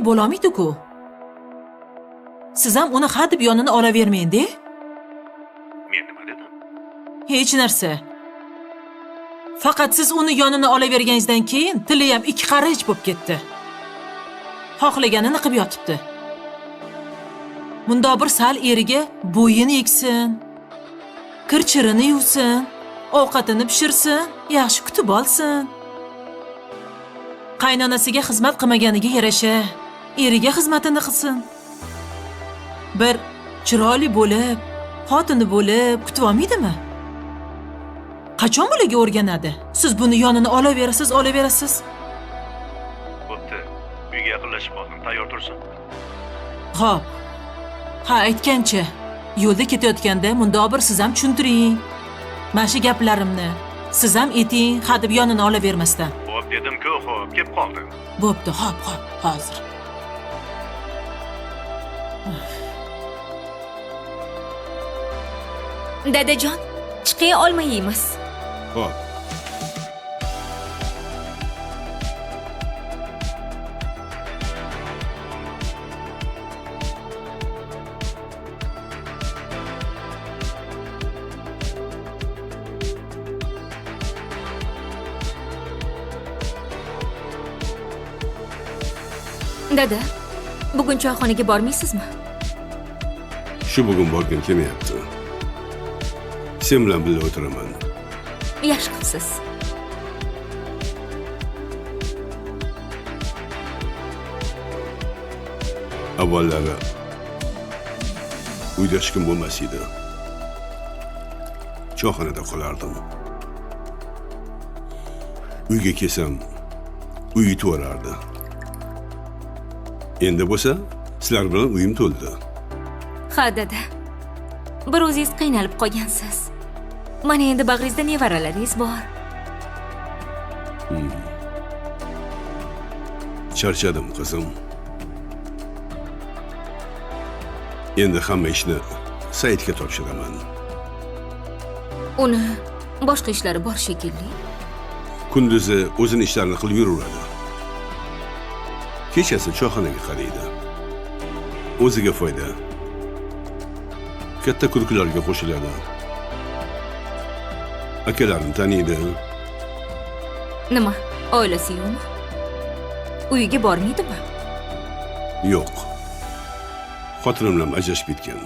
bo'lolmaydi-ku. Siz ham uni hadeb yonini olavermang-de. Men nima dedim? Hech narsa. Faqat siz uni yonini olaverganingizdan keyin tili ham ikki qarich bo'lib ketdi. Xohlaganini qilib yotibdi. Bunda bir sal eriga bo'yini yeksin, kirchirini yuvsin, ovqatini pishirsin, yaxshi kutib olsin. Qaynonasiga xizmat qilmaganiga yarasha eriga xizmatini qilsin. Bir chiroyli bo'lib, xotini bo'lib kutib olmaydimi? Qachon bularga o'rganadi? Siz buni yonini olaverasiz. Bo'pti. Uyga yaqinlashib qoldim. Tayyor tursin. Xo'p. Ha, aytgancha, yo'lda ketayotganda mundoq bir siz ham tushuntiring. Mana shu gaplarimni siz ham eting, hadeb yonini olavermasdan. Xo'p dedim-ku, xo'p, kelib qoldim. Bo'pti, xo'p, hozir. Dadajon, chiqay olmaymiz. Xo'p. Dada, bugun choyxonaga bormaysizmi? Shu bugun borgim kelmayapti. Sen bilan birga o'tiraman. Yaxshi qilibsiz. Avvallari uyda hech kim bo'lmas edi. Choyxonada qolardim. Uyga kelsam, uy yutaverardi. Endi bo'lsa, sizlar bilan uyim to'ldi. Ha, dada. Bir o'zingiz qiynalib qolgansiz. Mana endi bag'ringizda nevaralaringiz bor. Charchadim, qizim. Endi hamma ishni Saidga topshiraman. Uni boshqa ishlari bor shekilli. Kunduzi o'zini ishlarini qilib yuraveradi. Kechasi choyxonaga qaraydi. O'ziga foyda. Katta kurkularga qo'shiladi. Akalarini taniydi. Nima? Oilasi yo'qmi? Uyiga bormaydimi? Yo'q. Xotinim bilan ajrashib ketgan.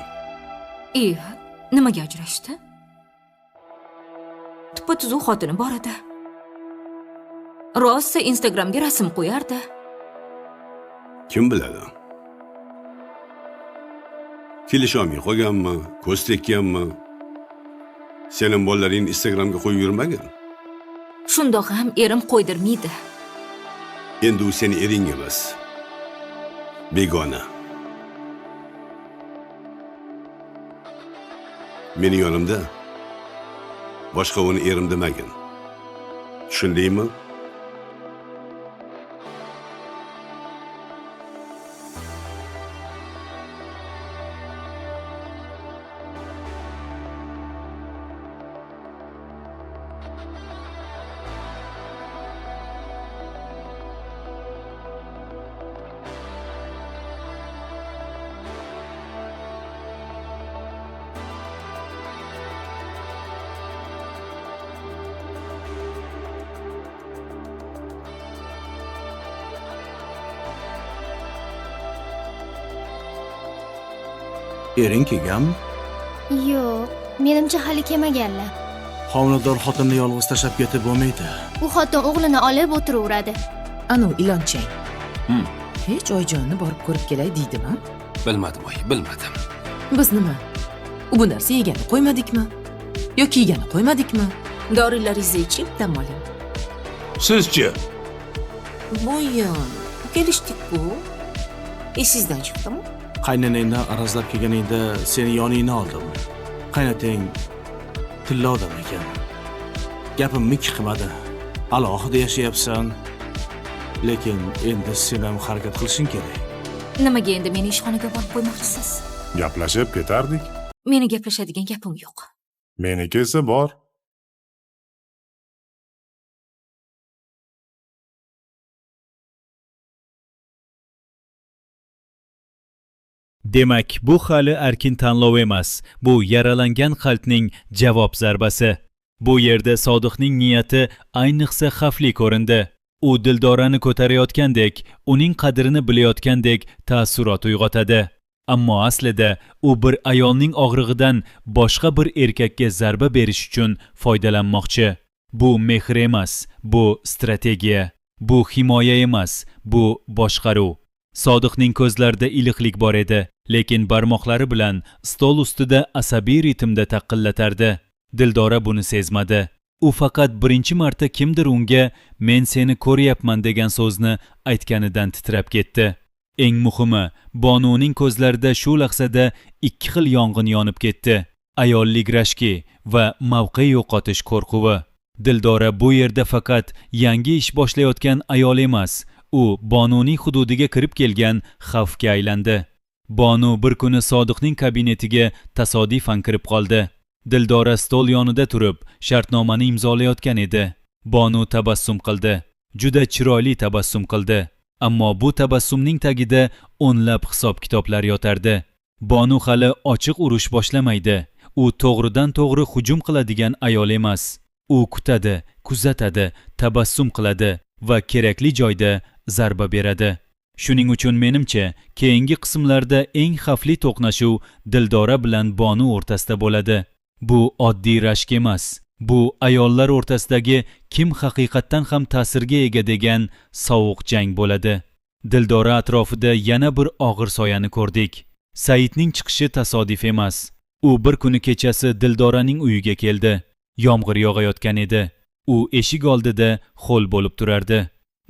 Nimaga ajrashdi? Tuppa-tuzuq xotini bor edi. Rosa Instagramga rasm qo'yardi. Kim biladi? Kelisholmay qolganmi, ko'z tekkanmi? Sening bolalaring Instagramga qo'yib yurmagan. Shundoq ham erim qo'ydirmaydi. Endi u seni ering emas. Begona. Meni yonimda boshqa uni erim demagan. Tushundingmi? Ering kelganmi? Yo'q, menimcha hali kelmaganlar. Homilador xotinni yolg'iz tashlab ketib bo'lmaydi. U xotin o'g'lini olib o'tiraveradi. Anu ilonchang. Hech oijonni borib ko'rib kelay deydimi? Bilmadim, bilmadim. Biz nima? U bu narsa yegani qo'ymadikmi? Yoki yegani qo'ymadikmi? Dorilaringizni ichib dam oling. Sizchi? Voyon, kelishdik-ku. Esingizdan chiqdimi? Qaynanangdan arazlab kelganingda seni yoningni oldim. Qaynotang tilla odam ekan. Gapimni ikki qilmadi. Alohida yashayapsan. Lekin endi sen ham harakat qilishing kerak. Nimaga endi meni ishxonaga borib qo'ymoqchisiz? Gaplashib ketardik. Meni gaplashadigan gapim yo'q. Meniki esa bor. Demak, bu hali erkin tanlov emas. Bu yaralangan qalbning javob zarbasi. Bu yerda Sodiqning niyati ayniqsa xavfli ko'rindi. U Dildorani ko'tarayotgandek, uning qadrini bilayotgandek taassurot uyg'otadi. Ammo aslida u bir ayolning og'rig'idan boshqa bir erkakka zarba berish uchun foydalanmoqchi. Bu mehr emas, bu strategiya. Bu himoya emas, bu boshqaruv. Sodiqning ko'zlarida iliqlik bor edi, lekin barmoqlari bilan stol ustida asabiy ritmda taqillatardi. Dildora buni sezmadi. U faqat birinchi marta kimdir unga "Men seni ko'ryapman" degan so'zni aytganidan titrab ketdi. Eng muhimi, Bonuning ko'zlarida shu lahzada ikki xil yong'in yonib ketdi. Ayollik rashki va mavqe yo'qotish qo'rquvi. Dildora bu yerda faqat yangi ish boshlayotgan ayol emas, u Bonuning hududiga kirib kelgan xavfga aylandi. Bonu bir kuni Sodiqning kabinetiga tasodifan kirib qoldi. Dildora stol yonida turib, shartnomani imzolayotgan edi. Bonu tabassum qildi. Juda chiroyli tabassum qildi. Ammo bu tabassumning tagida o'nlab hisob-kitoblar yotardi. Bonu hali ochiq urush boshlamaydi. U to'g'ridan-to'g'ri hujum qiladigan ayol emas. U kutadi, kuzatadi, tabassum qiladi va kerakli joyda zarba beradi. Shuning uchun menimcha, keyingi qismlarda eng xavfli to'qnashuv Dildora bilan Bonu o'rtasida bo'ladi. Bu oddiy rashk emas. Bu ayollar o'rtasidagi kim haqiqatdan ham ta'sirga ega degan sovuq jang bo'ladi. Dildora atrofida yana bir og'ir soyani ko'rdik. Saidning chiqishi tasodif emas. U bir kuni kechasi Dildoraning uyiga keldi. Yomg'ir yog'ayotgan edi. U eshik oldida ho'l bo'lib turardi.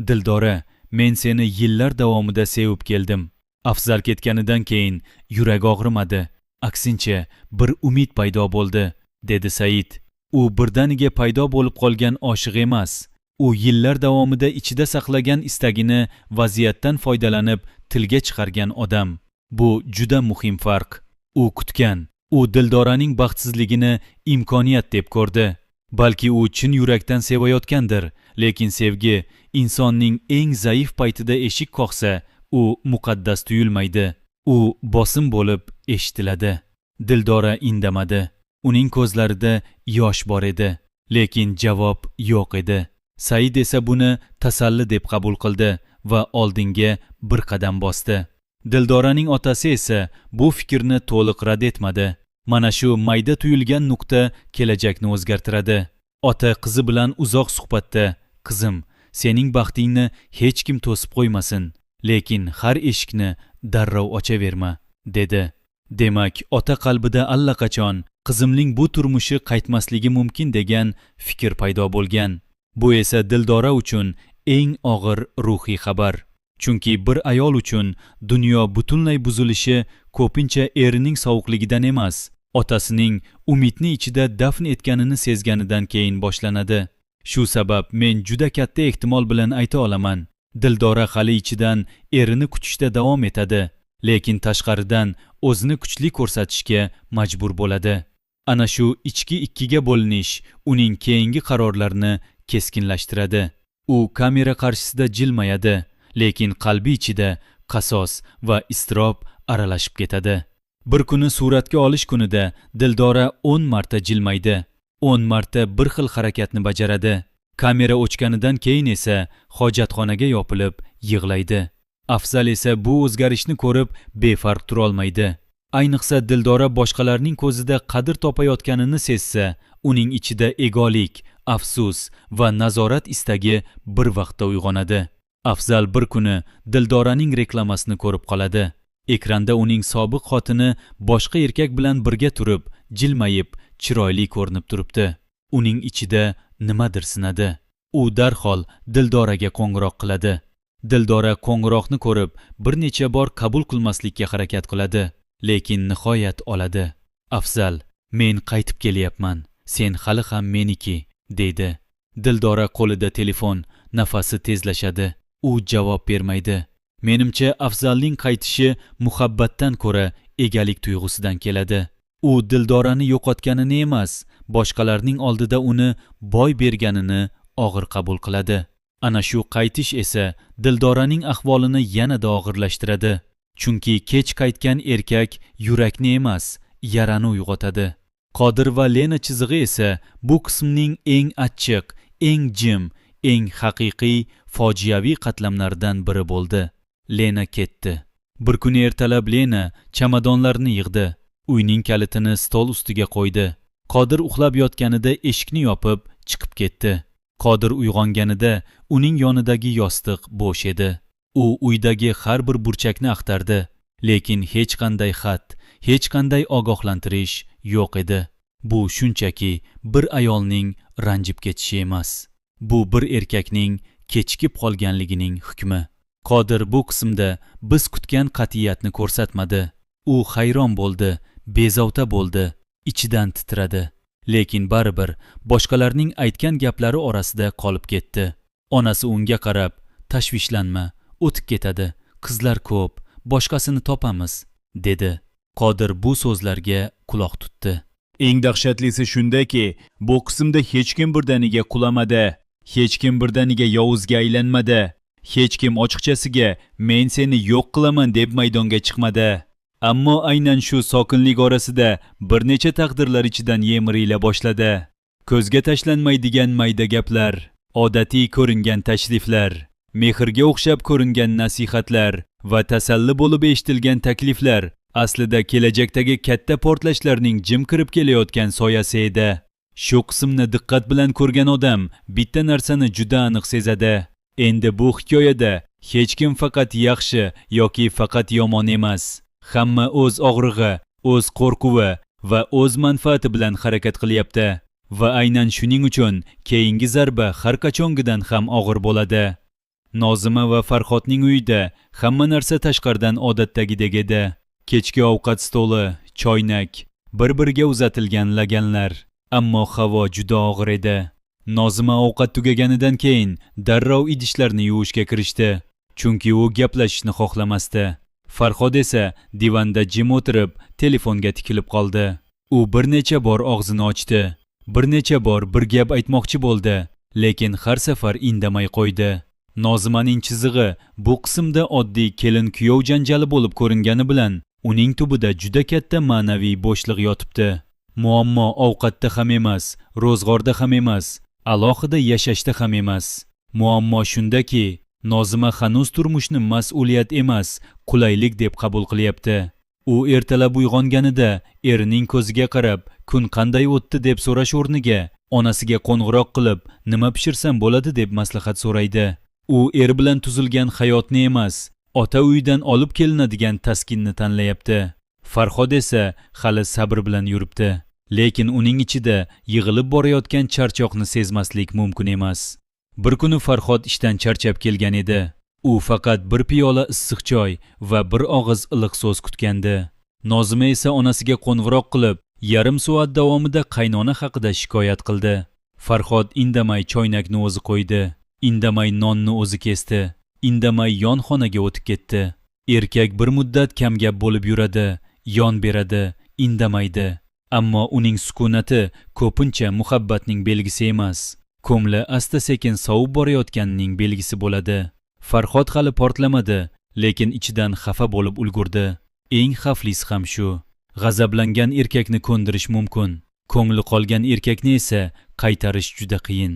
Dildora, men seni yillar davomida sevib keldim. Afzal ketganidan keyin yurak og'rimadi. Aksincha, bir umid paydo bo'ldi, dedi Said. U birdaniga paydo bo'lib qolgan oshiq emas. U yillar davomida ichida saqlagan istagini vaziyatdan foydalanib tilga chiqargan odam. Bu juda muhim farq. U kutgan. U Dildoraning baxtsizligini imkoniyat deb ko'rdi. Balki u chin yurakdan sevayotgandir, lekin sevgi insonning eng zaif paytida eshik qoqsa, u muqaddas tuyulmaydi. U bosim bo'lib eshitiladi. Dildora indamadi. Uning ko'zlarida yosh bor edi, lekin javob yo'q edi. Said esa buni tasalli deb qabul qildi va oldinga bir qadam bosdi. Dildoraning otasi esa bu fikrni to'liq rad etmadi. Mana shu mayda tuyulgan nuqta kelajakni o'zgartiradi. Ota qizi bilan uzoq suhbatda, "Qizim, sening baxtingni hech kim to'sib qo'ymasin, lekin har eshikni darrov ochaverma", dedi. Demak, ota qalbida allaqachon qizimning bu turmushi qaytmasligi mumkin degan fikr paydo bo'lgan. Bu esa Dildora uchun eng og'ir ruhiy xabar. Chunki bir ayol uchun dunyo butunlay buzilishi ko'pincha erining sovuqligidan emas, otasining umidni ichida dafn etganini sezganidan keyin boshlanadi. Shu sabab men juda katta ehtimol bilan ayta olaman, Dildora hali ichidan erini kutishda davom etadi, lekin tashqaridan o'zini kuchli ko'rsatishga majbur bo'ladi. Ana shu ichki ikkiga bo'linish uning keyingi qarorlarini keskinlashtiradi. U kamera qarshisida jilmayadi, lekin qalbi ichida qasos va iztirob aralashib ketadi. Bir kuni suratga olish kunida Dildora 10 marta jilmaydi. 10 marta bir xil harakatni bajaradi. Kamera o'chganidan keyin esa hojatxonaga yopilib yig'laydi. Afzal esa bu o'zgarishni ko'rib befarq tura olmaydi. Ayniqsa Dildora boshqalarning ko'zida qadr topayotganini sezsa, uning ichida egolik, afsus va nazorat istagi bir vaqtda uyg'onadi. Afzal bir kuni Dildoraning reklamasini ko'rib qoladi. Ekranda uning sobiq xotini boshqa erkak bilan birga turib, jilmayib, chiroyli ko'rinib turibdi. Uning ichida nimadir sinadi. U darhol Dildoraga qo'ng'iroq qiladi. Dildora qo'ng'iroqni ko'rib, bir necha bor qabul qilmaslikka harakat qiladi, lekin nihoyat oladi. "Afzal, men qaytib kelyapman. Sen hali ham meniki", deydi. Dildora qo'lida telefon, nafasi tezlashadi. U javob bermaydi. Menimcha Afzalning qaytishi muhabbatdan ko'ra egalik tuyg'usidan keladi. U Dildorani yo'qotganini emas, boshqalarning oldida uni boy berganini og'ir qabul qiladi. Ana shu qaytish esa Dildoraning ahvolini yanada og'irlashtiradi. chunki kech qaytgan erkak yurakni emas, yarani uyg'otadi. Qodir va Lena chizig'i esa bu qismning eng achchiq, eng jim, eng haqiqiy, fojiaviy qatlamlaridan biri bo'ldi. Lena ketdi. Bir kuni ertalab Lena chamadonlarni yig'di. Uyning kalitini stol ustiga qo'ydi. Qodir uxlab yotganida eshikni yopib, chiqib ketdi. Qodir uyg'onganida uning yonidagi yostiq bo'sh edi. U uydagi har bir burchakni axtardi, lekin hech qanday xat, hech qanday ogohlantirish yo'q edi. Bu shunchaki bir ayolning ranjib ketishi emas. Bu bir erkakning kechikib qolganligining hukmi. Qodir bu qismda biz kutgan qat'iyatni ko'rsatmadi. U hayron bo'ldi, bezovta bo'ldi, ichidan titradi. Lekin baribir boshqalarning aytgan gaplari orasida qolib ketdi. Onasi unga qarab, tashvishlanma, o'tib ketadi, qizlar ko'p, boshqasini topamiz, dedi. Qodir bu so'zlarga quloq tutdi. Eng dahshatlisi shundaki, bu qismda hech kim birdaniga qulamadi, hech kim birdaniga yovuzga aylanmadi, hech kim ochiqchasiga men seni yo'q qilaman deb maydonga chiqmadi. Ammo aynan shu sokinlik orasida bir necha taqdirlar ichidan yemirila boshladi. Ko'zga tashlanmaydigan mayda gaplar, odatiy ko'ringan tashriflar, mehrga o'xshab ko'ringan nasihatlar va tasalli bo'lib eshitilgan takliflar aslida kelajakdagi katta portlashlarning jim kirib kelayotgan soyasi edi. Shu qismni diqqat bilan ko'rgan odam bitta narsani juda aniq sezadi. Endi bu hikoyada hech kim faqat yaxshi yoki faqat yomon emas. Hamma o'z og'rig'i, o'z qo'rquvi va o'z manfaati bilan harakat qilyapti. Va aynan shuning uchun keyingi zarba har qachongidan ham og'ir bo'ladi. Nozima va Farhodning uyida hamma narsa tashqaridan odatdagidek edi. Kechki ovqat stoli, choynak, bir-biriga uzatilgan laganlar. Ammo havo juda og'ir edi. Nozima ovqat tugaganidan keyin darrov idishlarni yuvishga kirishdi, chunki u gaplashishni xohlamasdi. Farhod esa divanda jim o'tirib, telefonga tikilib qoldi. U bir necha bor og'zini ochdi. Bir necha bor bir gap aytmoqchi bo'ldi, lekin har safar indamay qo'ydi. Nozimaning chizig'i bu qismda oddiy kelin-kuyov janjali bo'lib ko'ringani bilan uning tubida juda katta ma'naviy bo'shliq yotibdi. Muammo ovqatda ham emas, ro'zg'orda ham emas, alohida yashashda ham emas. Muammo shundaki, Nozima hanuz turmushni mas'uliyat emas, qulaylik deb qabul qilyapti. U ertalab uyg'onganida erining ko'ziga qarab, kun qanday o'tdi deb so'rash o'rniga onasiga qo'ng'iroq qilib, nima pishirsam bo'ladi deb maslahat so'raydi. U er bilan tuzilgan hayotni emas, ota uyidan olib kelinadigan taskinni tanlayapti. Farhod esa hali sabr bilan yuribdi. Lekin uning ichida yig'ilib borayotgan charchoqni sezmaslik mumkin emas. Bir kuni Farhod ishdan charchab kelgan edi. U faqat bir piyola issiq choy va bir og'iz iliq so'z kutgandi. Nozima esa onasiga qo'ng'iroq qilib, yarim soat davomida qaynona haqida shikoyat qildi. Farhod indamay choynakni o'zi qo'ydi. Indamay nonni o'zi kesdi. Indamay yon xonaga o'tib ketdi. Erkak bir muddat kamgap bo'lib yuradi, yon beradi, indamaydi. Ammo uning sukunati ko'pincha muhabbatning belgisi emas. Ko'ngli asta-sekin sovib borayotganining belgisi bo'ladi. Farhod hali portlamadi, lekin ichidan xafa bo'lib ulgurdi. Eng xavflisi ham shu. G'azablangan erkakni ko'ndirish mumkin. Ko'ngli qolgan erkakni esa qaytarish juda qiyin.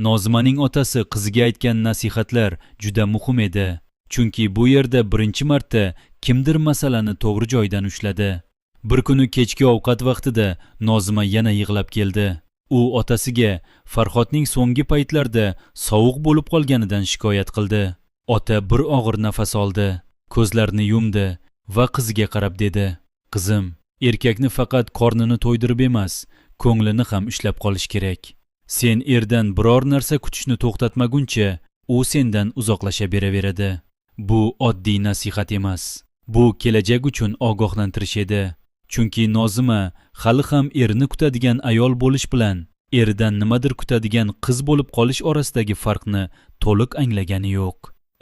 Nozimaning otasi qiziga aytgan nasihatlar juda muhim edi. Chunki bu yerda birinchi marta kimdir masalani to'g'ri joydan ushladi. Bir kuni kechki ovqat vaqtida Nozima yana yig'lab keldi. U otasiga Farhodning so'nggi paytlarda sovuq bo'lib qolganidan shikoyat qildi. Ota bir og'ir nafas oldi, ko'zlarini yumdi va qiziga qarab dedi: "Qizim, erkakni faqat qornini to'ydirib emas, ko'nglini ham ushlab qolish kerak. Sen erdan biror narsa kutishni to'xtatmaguncha, u sendan uzoqlasha beraveradi." Bu oddiy nasihat emas. Bu kelajak uchun ogohlantirish edi. Chunki Nozima hali ham erini kutadigan ayol bo'lish bilan eridan nimadir kutadigan qiz bo'lib qolish orasidagi farqni to'liq anglagani yo'q.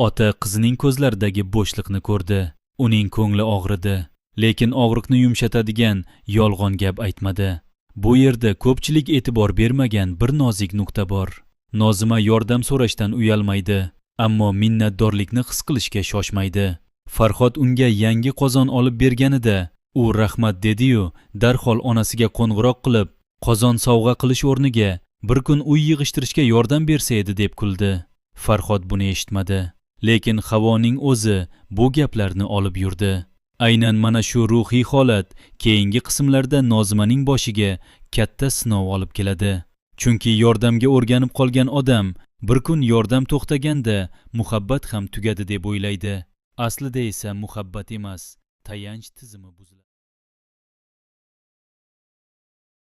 Ota qizining ko'zlaridagi bo'shliqni ko'rdi. Uning ko'ngli og'ridi, lekin og'riqni yumshatadigan yolg'on gap aytmadi. Bu yerda ko'pchilik e'tibor bermagan bir nozik nuqta bor. Nozima yordam so'rashdan uyalmaydi, ammo minnatdorlikni his qilishga shoshmaydi. Farhod unga yangi qozon olib berganida u rahmat dedi-yu, darhol onasiga qo'ng'iroq qilib, qozon sovg'a qilish o'rniga bir kun uy yig'ishtirishga yordam bersa edi deb kuldi. Farhod buni eshitmadi, lekin Havoning o'zi bu gaplarni olib yurdi. Aynan mana shu ruhiy holat keyingi qismlarda Nozimaning boshiga katta sinov olib keladi. Chunki yordamga o'rganib qolgan odam bir kun yordam to'xtaganda muhabbat ham tugadi deb o'ylaydi. Aslida esa muhabbat emas, tayanch tizimi buziladi.